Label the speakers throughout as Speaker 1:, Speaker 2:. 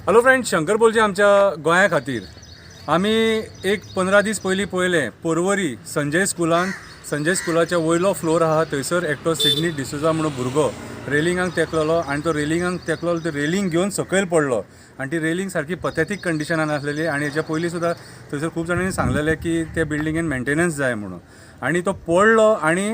Speaker 1: Hello friends, Shankar बोलचे आमच्या गोंया खातीर आमी एक 15 दीस पयलीं पळयलें पर्वरी संजय स्कुलाच्या वयलो फ्लोर आहा थंयसर एकटो सिडनी डिसोजा म्हणून भुरगो रेलिंगाक तेंकलोलो आनी तो रेलिंगाक तेंकलोलो ते रेलिंग घेवन सकयल पडलो आनी ती रेलिंग सारकी पथेतीक कंडिशनान आसलेली आनी हेच्या पयलीं सुद्दां थंयसर खूब जाणांनी सांगलेलें की ते बिल्डिंगेन मेंटेनन्स जाय म्हणून आनी तो पडलो आनी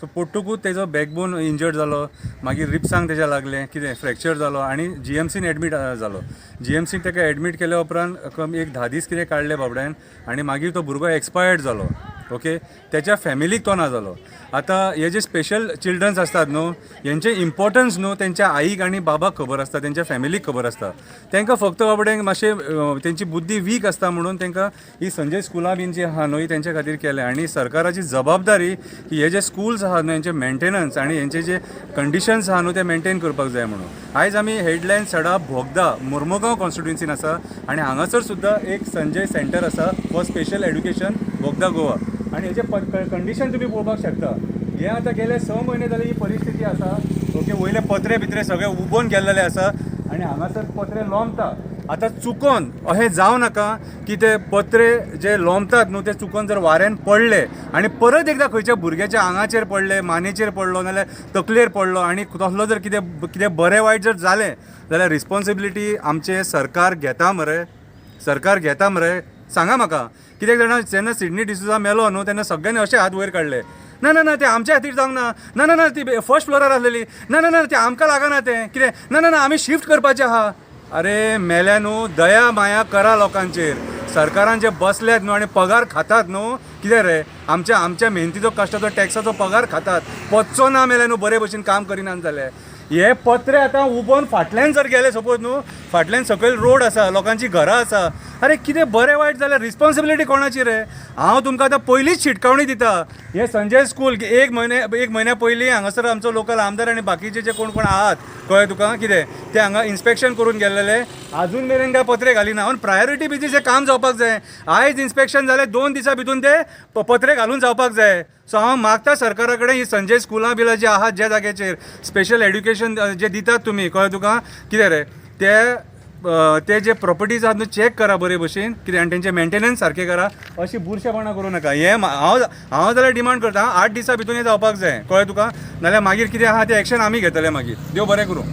Speaker 1: तो पडटकूच तेजो बॅकबोन इंजर्ड जालो, मागीर रिप्सांक तेज्या लागलें, कितें फ्रॅक्चर जालो आनी GMCन एडमीट जालो. GMCन ताका एडमीट केल्या उपरांत एक 10 दीस कितें काडले बाबड्यान आनी मागीर तो भुरगो एक्सपायर्ड जालो. ओके, त्याच्या फॅमिलीक तो ना जालो. आतां हे जे स्पेशल चिल्ड्रन्स असतात न्हू, हेंचे इम्पॉर्टन्स न्हू तेंच्या आईक आनी बाबाक खबर आसता, तेंच्या फॅमिलीक खबर आसता. तांकां फक्त बाबड्यांक मातशें तेंची बुद्धी वीक आसता म्हणून तांकां ही संजय स्कुलां बीन जी आहा न्हू तेंच्या खातीर केलें आनी सरकाराची जबाबदारी की हे जे स्कूल्स आहा न्हू हेंचे मेंटेनन्स आनी हेंचे जे कंडिशन्स आहा न्हू ते मेंटेन करपाक जाय म्हणून. आयज आमी हेडलायन सडा भोगदा मुर्मुगांव कॉन्स्टिट्युएन्सीन आसा आनी हांगासर सुद्दां एक संजय सेंटर आसा फॉर स्पेशल एड्युकेशन बोगदा गोवा आनी हेचे कंडिशन तुमी पळोवपाक शकता. हे आतां गेले 6 म्हयने जाले ही परिस्थिती आसा. ओके, वयले पत्रे बित्रे सगळे उबोवन गेल्लेले आसा आनी हांगासर पत्रे लोंबता. आतां चुकोन अशें जावं नाका की ते पत्रे जे लोंबतात न्हू ते चुकोन जर वाऱ्यान पडले आनी परत एकदां खंयच्या भुरग्याच्या आंगाचेर पडले, मानेचेर पडलो नाल्यार तकलेर पडलो आनी तसलो जर कितें बरें वायट जर जालें जाल्यार रिस्पॉन्सिबिलिटी आमचे सरकार घेता मरे. सांगा म्हाका. कित्याक जाणा जेन्ना सिडनी डिसोजा मेलो न्हू तेन्ना सगळ्यांनी अशे हात वयर काडले, ना ना ना ते आमच्या खातीर जावंक ना, ना ना ती फर्स्ट फ्लोरार आसलेली, ना ना ना ते आमकां लागना तें कितें, ना ना ना आमी शिफ्ट करपाचें आहा. अरे मेल्या न्हू, दया माया करा लोकांचेर. सरकारान जे बसल्यात न्हू आनी पगार खातात न्हू, कितें रे आमच्या मेहनतीचो कश्टाचो टॅक्साचो पगार खातात, पच्चो ना मेल्या न्हू बरे भशेन काम करिनात जाल्यार. हे पत्रे आतां उबोवन फाटल्यान जर गेले सपोज न्हू, फाटल्यान सकयल रोड आसा, लोकांची घरां आसा, अरे कितें बरें वायट जाल्यार रिस्पॉन्सिबिलिटी कोणाची रे. हांव तुमकां आतां पयलींच शिटकावणी दिता. हे संजय स्कूल एक म्हयन्या पयलीं हांगासर आमचो लोकल आमदार आनी बाकीचे जे कोण आहात कळ्ळें तुका कितें ते हांगा इन्स्पेक्शन करून गेल्लेले, आजून मेरेन काय पत्रे घालिना. हांव प्रायोरिटी बेजीस हें काम जावपाक जाय. आयज इन्स्पेक्शन जालें 2 दिसां भितून ते पत्रे घालून जावपाक जाय. सो हांव मागता सरकारा कडेन ही संजय स्कुलां बिलां जी आहात ज्या जाग्याचेर स्पेशल एड्युकेशन जे दितात तुमी कळ्ळें तुका कितें रे ते जे प्रॉपर्टीज आहात न्हू चॅक करा बरे भशेन कितें आनी तेंचे मेंटेनन्स सारकें करा. अशी बुरशेपणां करूं नाका. हें हांव जाल्यार डिमांड करता 8 दिसां भितून हें जावपाक जाय कळ्ळें तुका. नाल्यार मागीर कितें आहा तें एक्शन आमी घेतले मागीर. देव बरें करूं.